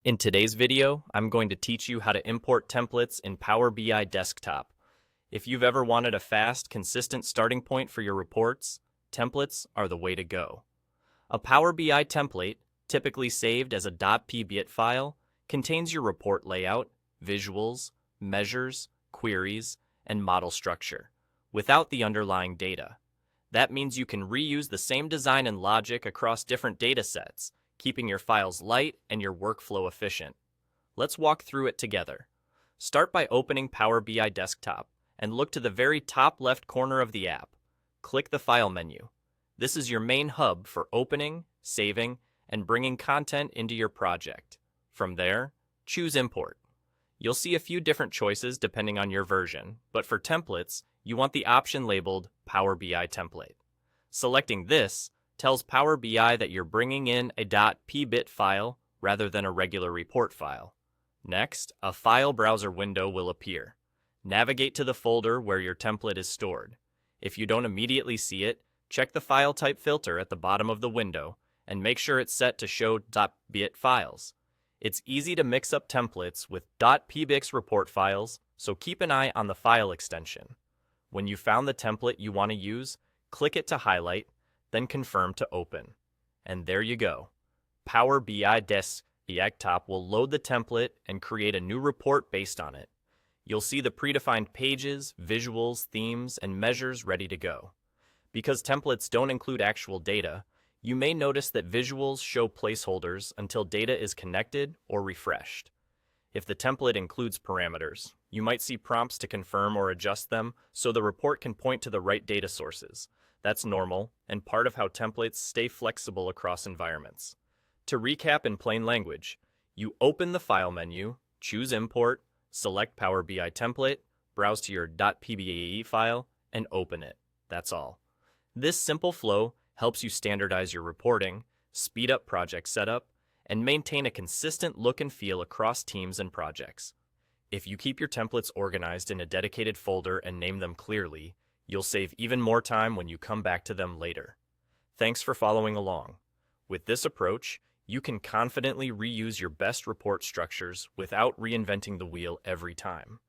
In today's video, I'm going to teach you how to import templates in Power BI Desktop. If you've ever wanted a fast, consistent starting point for your reports, templates are the way to go. A Power BI template, typically saved as a .pbit file, contains your report layout, visuals, measures, queries, and model structure, without the underlying data. That means you can reuse the same design and logic across different data sets, keeping your files light and your workflow efficient. Let's walk through it together. Start by opening Power BI Desktop and look to the very top left corner of the app. Click the File menu. This is your main hub for opening, saving, and bringing content into your project. From there, choose Import. You'll see a few different choices depending on your version, but for templates, you want the option labeled Power BI Template. Selecting this tells Power BI that you're bringing in a .pbit file rather than a regular report file. Next, a file browser window will appear. Navigate to the folder where your template is stored. If you don't immediately see it, check the file type filter at the bottom of the window and make sure it's set to show .pbit files. It's easy to mix up templates with .pbix report files, so keep an eye on the file extension. When you found the template you want to use, click it to highlight, then confirm to open. And there you go. Power BI Desktop will load the template and create a new report based on it. You'll see the predefined pages, visuals, themes, and measures ready to go. Because templates don't include actual data, you may notice that visuals show placeholders until data is connected or refreshed. If the template includes parameters, you might see prompts to confirm or adjust them so the report can point to the right data sources. That's normal and part of how templates stay flexible across environments. To recap in plain language, you open the File menu, choose Import, select Power BI Template, browse to your .pbit file, and open it. That's all. This simple flow helps you standardize your reporting, speed up project setup, and maintain a consistent look and feel across teams and projects. If you keep your templates organized in a dedicated folder and name them clearly, you'll save even more time when you come back to them later. Thanks for following along. With this approach, you can confidently reuse your best report structures without reinventing the wheel every time.